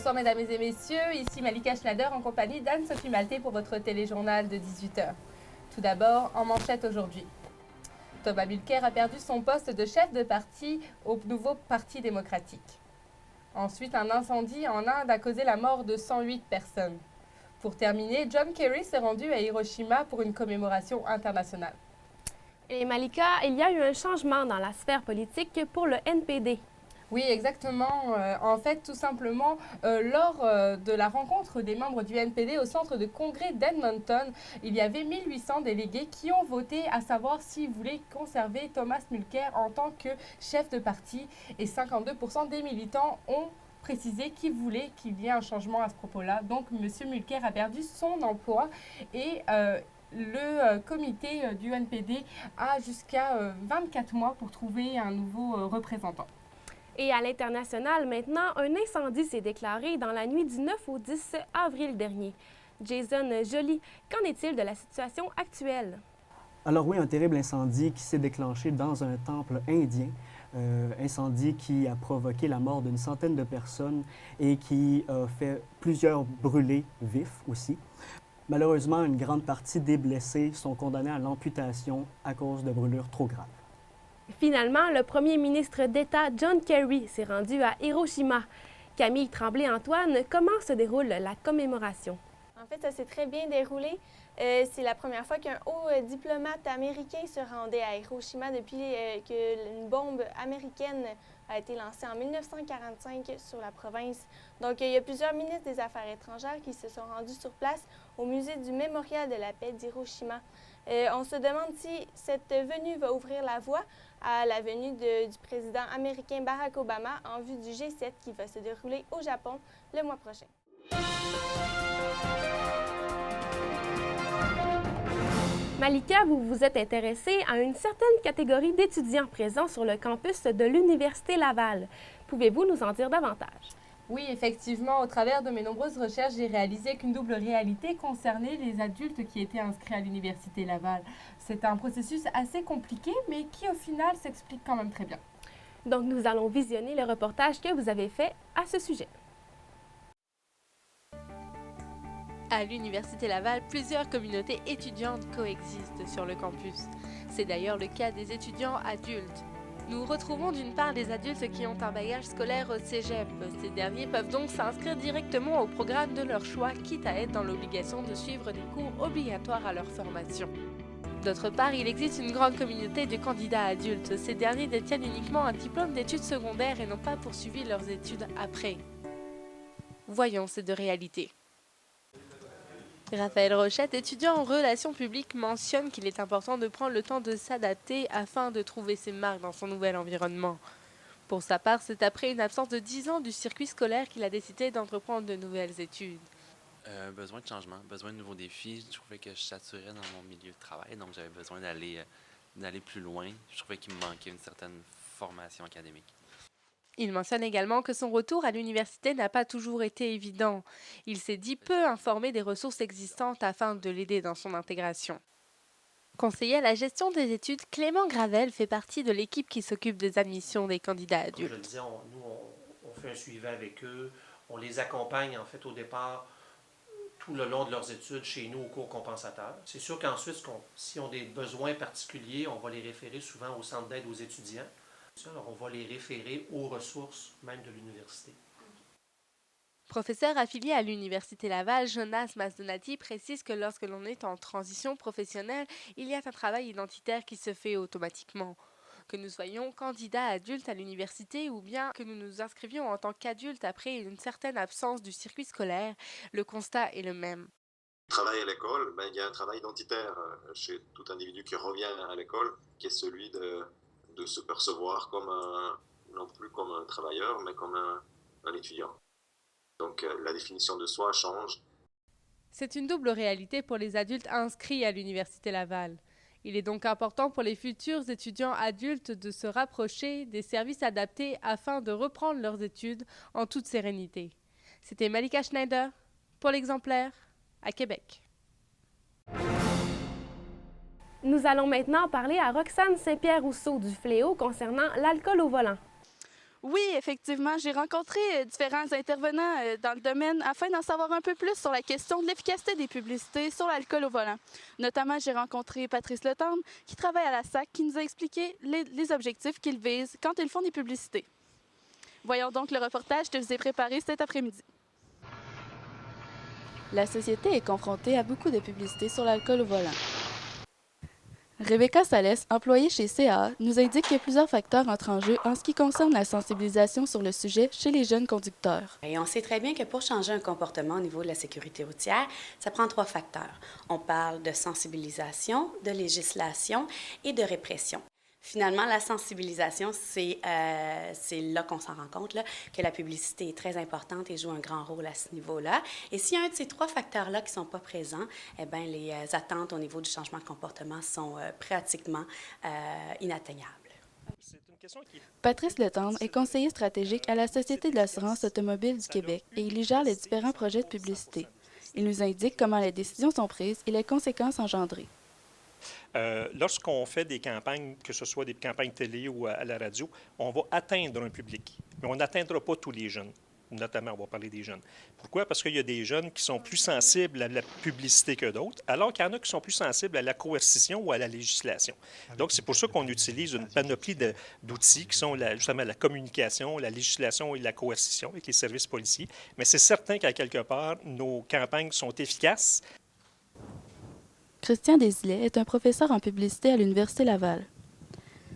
Bonsoir mesdames et messieurs, ici Malika Schneider en compagnie d'Anne-Sophie Maltais pour votre téléjournal de 18h. Tout d'abord, en manchette aujourd'hui. Thomas Mulcair a perdu son poste de chef de parti au nouveau Parti démocratique. Ensuite, un incendie en Inde a causé la mort de 108 personnes. Pour terminer, John Kerry s'est rendu à Hiroshima pour une commémoration internationale. Et Malika, il y a eu un changement dans la sphère politique pour le NPD. Oui, exactement. En fait, tout simplement, lors de la rencontre des membres du NPD au centre de congrès d'Edmonton, il y avait 1800 délégués qui ont voté à savoir s'ils voulaient conserver Thomas Mulcair en tant que chef de parti et 52% des militants ont précisé qu'ils voulaient qu'il y ait un changement à ce propos-là. Donc, M. Mulcair a perdu son emploi et le comité du NPD a jusqu'à 24 mois pour trouver un nouveau représentant. Et à l'international, maintenant, un incendie s'est déclaré dans la nuit du 9 au 10 avril dernier. Jason Joly, qu'en est-il de la situation actuelle? Alors oui, un terrible incendie qui s'est déclenché dans un temple indien. Incendie qui a provoqué la mort d'une centaine de personnes et qui a fait plusieurs brûlés vifs aussi. Malheureusement, une grande partie des blessés sont condamnés à l'amputation à cause de brûlures trop graves. Finalement, le premier ministre d'État John Kerry s'est rendu à Hiroshima. Camille Tremblay-Antoine, comment se déroule la commémoration? En fait, ça s'est très bien déroulé. C'est la première fois qu'un haut diplomate américain se rendait à Hiroshima depuis qu'une bombe américaine a été lancée en 1945 sur la province. Donc, il y a plusieurs ministres des Affaires étrangères qui se sont rendus sur place au musée du Mémorial de la paix d'Hiroshima. On se demande si cette venue va ouvrir la voie à la venue du président américain Barack Obama en vue du G7 qui va se dérouler au Japon le mois prochain. Malika, vous vous êtes intéressée à une certaine catégorie d'étudiants présents sur le campus de l'Université Laval. Pouvez-vous nous en dire davantage? Oui, effectivement, au travers de mes nombreuses recherches, j'ai réalisé qu'une double réalité concernait les adultes qui étaient inscrits à l'Université Laval. C'est un processus assez compliqué, mais qui au final s'explique quand même très bien. Donc, nous allons visionner le reportage que vous avez fait à ce sujet. À l'Université Laval, plusieurs communautés étudiantes coexistent sur le campus. C'est d'ailleurs le cas des étudiants adultes. Nous retrouvons d'une part des adultes qui ont un bagage scolaire au cégep. Ces derniers peuvent donc s'inscrire directement au programme de leur choix, quitte à être dans l'obligation de suivre des cours obligatoires à leur formation. D'autre part, il existe une grande communauté de candidats adultes. Ces derniers détiennent uniquement un diplôme d'études secondaires et n'ont pas poursuivi leurs études après. Voyons ces deux réalités. Raphaël Rochette, étudiant en relations publiques, mentionne qu'il est important de prendre le temps de s'adapter afin de trouver ses marques dans son nouvel environnement. Pour sa part, c'est après une absence de 10 ans du circuit scolaire qu'il a décidé d'entreprendre de nouvelles études. Besoin de changement, besoin de nouveaux défis. Je trouvais que je saturais dans mon milieu de travail, donc j'avais besoin d'aller plus loin. Je trouvais qu'il me manquait une certaine formation académique. Il mentionne également que son retour à l'université n'a pas toujours été évident. Il s'est dit peu informé des ressources existantes afin de l'aider dans son intégration. Conseiller à la gestion des études, Clément Gravel fait partie de l'équipe qui s'occupe des admissions des candidats adultes. Comme je le disais, on fait un suivi avec eux, on les accompagne en fait au départ tout le long de leurs études chez nous au cours compensateur. C'est sûr qu'ensuite, si on a des besoins particuliers, on va les référer souvent au centre d'aide aux étudiants. Alors, on va les référer aux ressources même de l'université. Professeur affilié à l'Université Laval, Jonas Masdonati précise que lorsque l'on est en transition professionnelle, il y a un travail identitaire qui se fait automatiquement. Que nous soyons candidats adultes à l'université ou bien que nous nous inscrivions en tant qu'adultes après une certaine absence du circuit scolaire, le constat est le même. Le travail à l'école, il y a un travail identitaire chez tout individu qui revient à l'école, qui est celui de se percevoir comme non plus comme un travailleur, mais comme un étudiant. Donc la définition de soi change. C'est une double réalité pour les adultes inscrits à l'Université Laval. Il est donc important pour les futurs étudiants adultes de se rapprocher des services adaptés afin de reprendre leurs études en toute sérénité. C'était Malika Schneider pour l'Exemplaire à Québec. Nous allons maintenant parler à Roxane Saint-Pierre-Rousseau du Fléau concernant l'alcool au volant. Oui, effectivement, j'ai rencontré différents intervenants dans le domaine afin d'en savoir un peu plus sur la question de l'efficacité des publicités sur l'alcool au volant. Notamment, j'ai rencontré Patrice Letendre, qui travaille à la SAC, qui nous a expliqué les objectifs qu'ils visent quand ils font des publicités. Voyons donc le reportage que je vous ai préparé cet après-midi. La société est confrontée à beaucoup de publicités sur l'alcool au volant. Rebecca Salès, employée chez CAA, nous indique que plusieurs facteurs entrent en jeu en ce qui concerne la sensibilisation sur le sujet chez les jeunes conducteurs. Et on sait très bien que pour changer un comportement au niveau de la sécurité routière, ça prend 3 facteurs. On parle de sensibilisation, de législation et de répression. Finalement, la sensibilisation, c'est là qu'on s'en rend compte, là, que la publicité est très importante et joue un grand rôle à ce niveau-là. Et s'il y a un de ces 3 facteurs-là qui ne sont pas présents, eh bien, les attentes au niveau du changement de comportement sont pratiquement inatteignables. Patrice Letendre est conseiller stratégique à la Société de l'assurance automobile du Québec et il y gère les différents projets de publicité. Il nous indique comment les décisions sont prises et les conséquences engendrées. Lorsqu'on fait des campagnes, que ce soit des campagnes télé ou à la radio, on va atteindre un public, mais on n'atteindra pas tous les jeunes. Notamment, on va parler des jeunes. Pourquoi? Parce qu'il y a des jeunes qui sont plus sensibles à la publicité que d'autres, alors qu'il y en a qui sont plus sensibles à la coercition ou à la législation. Donc, c'est pour ça qu'on utilise une panoplie d'outils qui sont justement la communication, la législation et la coercition avec les services policiers. Mais c'est certain qu'à quelque part, nos campagnes sont efficaces. Christian Desilets est un professeur en publicité à l'Université Laval.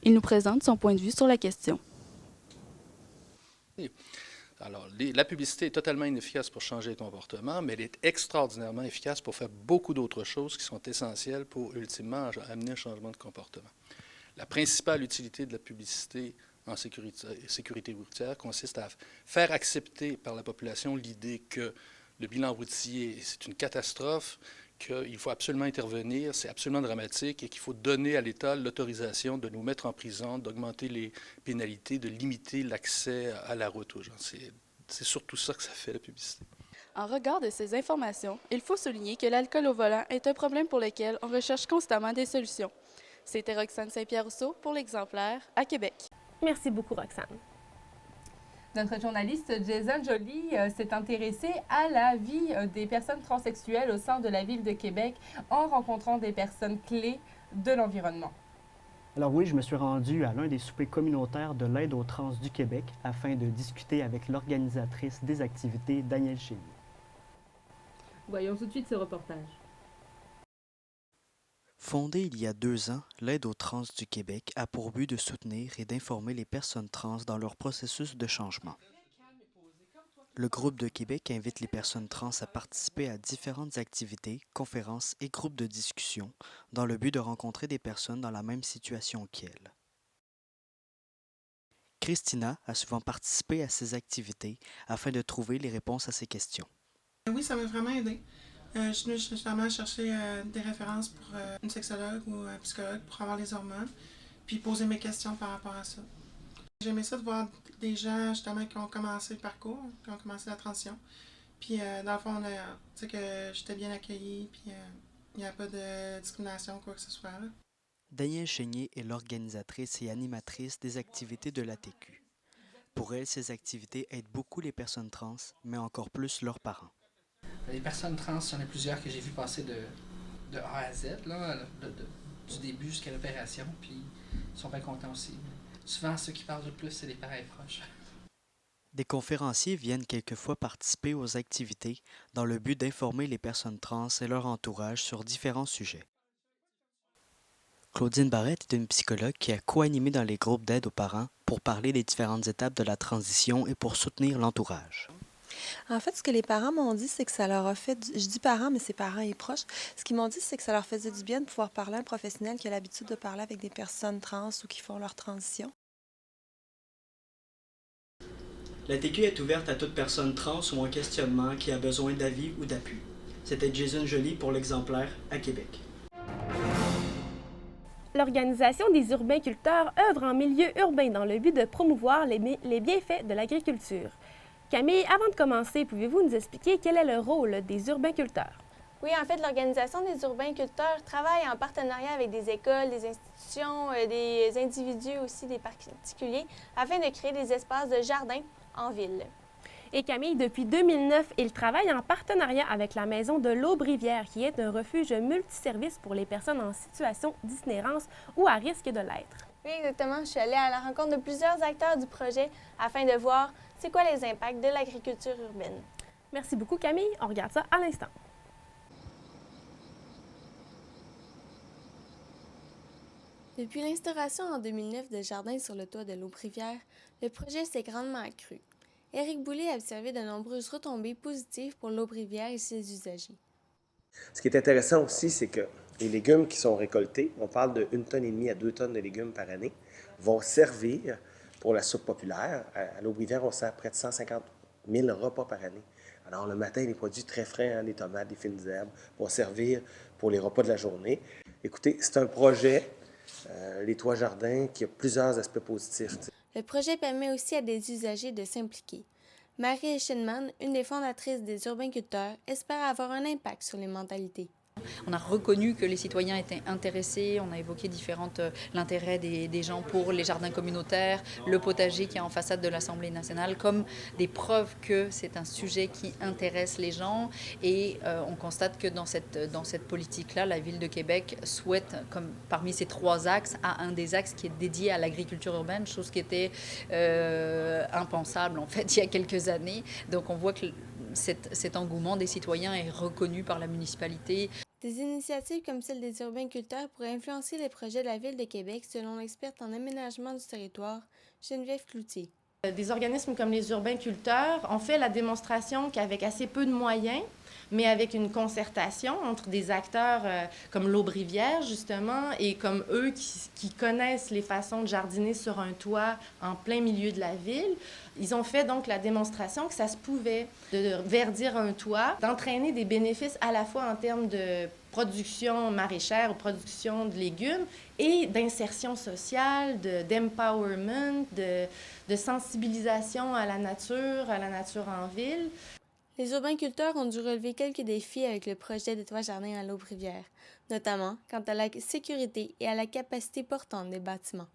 Il nous présente son point de vue sur la question. Alors, la publicité est totalement inefficace pour changer les comportements, mais elle est extraordinairement efficace pour faire beaucoup d'autres choses qui sont essentielles pour, ultimement, amener un changement de comportement. La principale utilité de la publicité en sécurité routière consiste à faire accepter par la population l'idée que le bilan routier, c'est une catastrophe, qu'il faut absolument intervenir, c'est absolument dramatique et qu'il faut donner à l'État l'autorisation de nous mettre en prison, d'augmenter les pénalités, de limiter l'accès à la route aux gens. C'est surtout ça que ça fait, la publicité. En regard de ces informations, il faut souligner que l'alcool au volant est un problème pour lequel on recherche constamment des solutions. C'était Roxane Saint-Pierre-Rousseau pour l'Exemplaire à Québec. Merci beaucoup, Roxane. Notre journaliste Jason Joly s'est intéressé à la vie des personnes transsexuelles au sein de la ville de Québec en rencontrant des personnes clés de l'environnement. Alors oui, je me suis rendu à l'un des soupers communautaires de l'aide aux trans du Québec afin de discuter avec l'organisatrice des activités, Danielle Chénier. Voyons tout de suite ce reportage. Fondée il y a 2 ans, l'Aide aux trans du Québec a pour but de soutenir et d'informer les personnes trans dans leur processus de changement. Le groupe de Québec invite les personnes trans à participer à différentes activités, conférences et groupes de discussion dans le but de rencontrer des personnes dans la même situation qu'elles. Christina a souvent participé à ces activités afin de trouver les réponses à ces questions. Oui, ça m'a vraiment aidé. Je suis venue justement chercher des références pour une sexologue ou un psychologue pour avoir les hormones, puis poser mes questions par rapport à ça. J'aimais ça de voir des gens justement qui ont commencé le parcours, qui ont commencé la transition. Puis dans le fond, tu sais que j'étais bien accueillie, puis il n'y a pas de discrimination ou quoi que ce soit. Là. Danielle Chénier est l'organisatrice et animatrice des activités de l'ATQ. Pour elle, ces activités aident beaucoup les personnes trans, mais encore plus leurs parents. Les personnes trans, il y en a plusieurs que j'ai vu passer de A à Z, là, du début jusqu'à l'opération, puis ils sont bien contents aussi. Souvent, ceux qui parlent le plus, c'est les parents proches. Des conférenciers viennent quelquefois participer aux activités dans le but d'informer les personnes trans et leur entourage sur différents sujets. Claudine Barrette est une psychologue qui a co-animé dans les groupes d'aide aux parents pour parler des différentes étapes de la transition et pour soutenir l'entourage. En fait, ce que les parents m'ont dit, c'est que ça leur a fait... Je dis parents, mais c'est parents et proches. Ce qu'ils m'ont dit, c'est que ça leur faisait du bien de pouvoir parler à un professionnel qui a l'habitude de parler avec des personnes trans ou qui font leur transition. La TQ est ouverte à toute personne trans ou en questionnement qui a besoin d'avis ou d'appui. C'était Jason Joly pour l'Exemplaire à Québec. L'Organisation des urbainculteurs œuvre en milieu urbain dans le but de promouvoir les bienfaits de l'agriculture. Camille, avant de commencer, pouvez-vous nous expliquer quel est le rôle des urbainculteurs? Oui, en fait, l'Organisation des urbaniculteurs travaille en partenariat avec des écoles, des institutions, des individus aussi, des particuliers, afin de créer des espaces de jardin en ville. Et Camille, depuis 2009, il travaille en partenariat avec la Maison de l'Aube-Rivière, qui est un refuge multiservice pour les personnes en situation d'itinérance ou à risque de l'être. Oui, exactement. Je suis allée à la rencontre de plusieurs acteurs du projet afin de voir c'est quoi les impacts de l'agriculture urbaine. Merci beaucoup, Camille. On regarde ça à l'instant. Depuis l'instauration en 2009 de jardins sur le toit de l'Aube-Rivière, le projet s'est grandement accru. Éric Boulay a observé de nombreuses retombées positives pour l'Aube-Rivière et ses usagers. Ce qui est intéressant aussi, c'est que les légumes qui sont récoltés, on parle de 1,5 tonne à 2 tonnes de légumes par année, vont servir pour la soupe populaire. À l'Aube-Rivière, on sert près de 150 000 repas par année. Alors, le matin, les produits très frais, des tomates, des fines herbes, vont servir pour les repas de la journée. Écoutez, c'est un projet, les Toits Jardins, qui a plusieurs aspects positifs. Le projet permet aussi à des usagers de s'impliquer. Marie Eschenman, une des fondatrices des urbaniculteurs, espère avoir un impact sur les mentalités. On a reconnu que les citoyens étaient intéressés, on a évoqué l'intérêt des gens pour les jardins communautaires, le potager qui est en façade de l'Assemblée nationale, comme des preuves que c'est un sujet qui intéresse les gens. Et on constate que dans cette politique-là, la Ville de Québec souhaite, comme parmi ces 3 axes, à un des axes qui est dédié à l'agriculture urbaine, chose qui était impensable en fait il y a quelques années. Donc on voit que cet engouement des citoyens est reconnu par la municipalité. Des initiatives comme celle des urbaniculteurs pourraient influencer les projets de la Ville de Québec, selon l'experte en aménagement du territoire, Geneviève Cloutier. Des organismes comme les urbaniculteurs ont fait la démonstration qu'avec assez peu de moyens, mais avec une concertation entre des acteurs comme l'Aube-Rivière, justement, et comme eux qui connaissent les façons de jardiner sur un toit en plein milieu de la ville, ils ont fait donc la démonstration que ça se pouvait de verdir un toit, d'entraîner des bénéfices à la fois en termes de production maraîchère ou production de légumes et d'insertion sociale, d'empowerment, de sensibilisation à la nature en ville. Les urbaniculteurs ont dû relever quelques défis avec le projet des Toits Jardins à l'Aube-Rivière, notamment quant à la sécurité et à la capacité portante des bâtiments.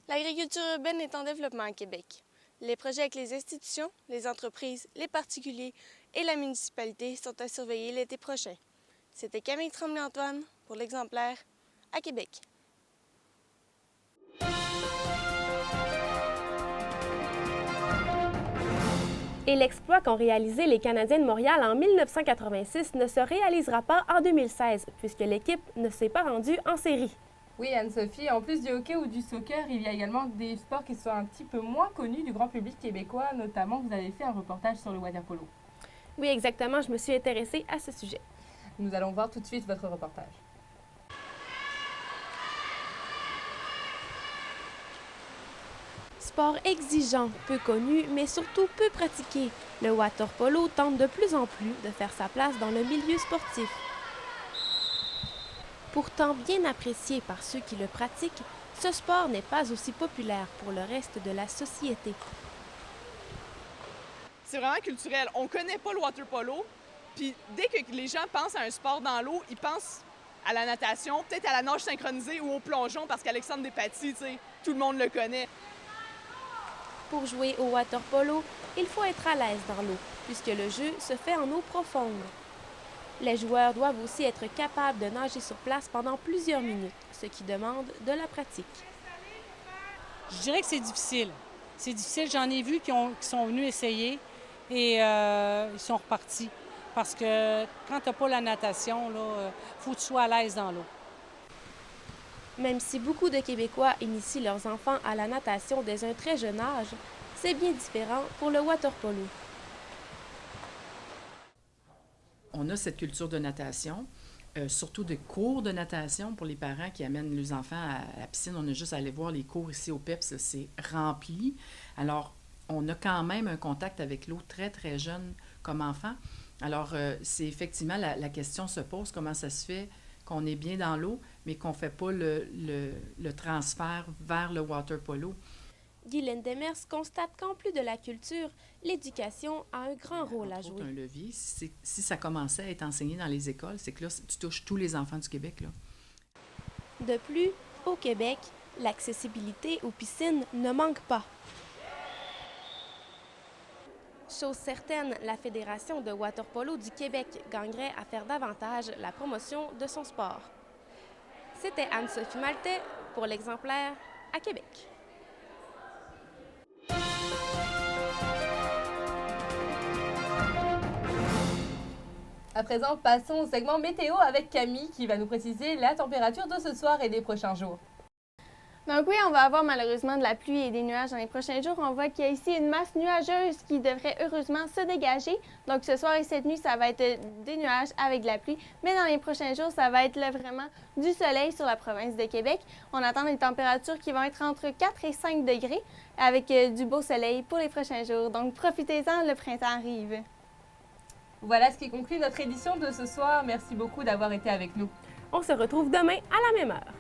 L'agriculture urbaine est en développement à Québec. Les projets avec les institutions, les entreprises, les particuliers et la municipalité sont à surveiller l'été prochain. C'était Camille Tremblay-Antoine pour l'Exemplaire à Québec. Et l'exploit qu'ont réalisé les Canadiens de Montréal en 1986 ne se réalisera pas en 2016, puisque l'équipe ne s'est pas rendue en série. Oui, Anne-Sophie, en plus du hockey ou du soccer, il y a également des sports qui sont un petit peu moins connus du grand public québécois, notamment vous avez fait un reportage sur le water-polo. Oui, exactement, je me suis intéressée à ce sujet. Nous allons voir tout de suite votre reportage. Sport exigeant, peu connu, mais surtout peu pratiqué, le water-polo tente de plus en plus de faire sa place dans le milieu sportif. Pourtant bien apprécié par ceux qui le pratiquent, ce sport n'est pas aussi populaire pour le reste de la société. C'est vraiment culturel. On ne connaît pas le water-polo, puis dès que les gens pensent à un sport dans l'eau, ils pensent à la natation, peut-être à la nage synchronisée ou au plongeon, parce qu'Alexandre Despatie, tout le monde le connaît. Pour jouer au water-polo, il faut être à l'aise dans l'eau, puisque le jeu se fait en eau profonde. Les joueurs doivent aussi être capables de nager sur place pendant plusieurs minutes, ce qui demande de la pratique. Je dirais que c'est difficile. C'est difficile. J'en ai vu qui sont venus essayer et ils sont repartis. Parce que quand tu n'as pas la natation, il faut que tu sois à l'aise dans l'eau. Même si beaucoup de Québécois initient leurs enfants à la natation dès un très jeune âge, c'est bien différent pour le water-polo. On a cette culture de natation, surtout de cours de natation pour les parents qui amènent les enfants à la piscine. On a juste à aller voir les cours ici au PEPS, c'est rempli. Alors, on a quand même un contact avec l'eau très, très jeune comme enfant. Alors, c'est effectivement, la question se pose, comment ça se fait qu'on est bien dans l'eau, mais qu'on ne fait pas le transfert vers le water polo. Guylaine Demers constate qu'en plus de la culture, l'éducation a un grand rôle à jouer. Un levier, si ça commençait à être enseigné dans les écoles, c'est que là, tu touches tous les enfants du Québec, là. De plus, au Québec, l'accessibilité aux piscines ne manque pas. Chose certaine, la Fédération de water-polo du Québec gagnerait à faire davantage la promotion de son sport. C'était Anne-Sophie Maltais pour l'Exemplaire à Québec. À présent, passons au segment météo avec Camille qui va nous préciser la température de ce soir et des prochains jours. Donc oui, on va avoir malheureusement de la pluie et des nuages dans les prochains jours. On voit qu'il y a ici une masse nuageuse qui devrait heureusement se dégager. Donc ce soir et cette nuit, ça va être des nuages avec de la pluie. Mais dans les prochains jours, ça va être là, vraiment du soleil sur la province de Québec. On attend des températures qui vont être entre 4 et 5 degrés avec du beau soleil pour les prochains jours. Donc profitez-en, le printemps arrive. Voilà ce qui conclut notre édition de ce soir. Merci beaucoup d'avoir été avec nous. On se retrouve demain à la même heure.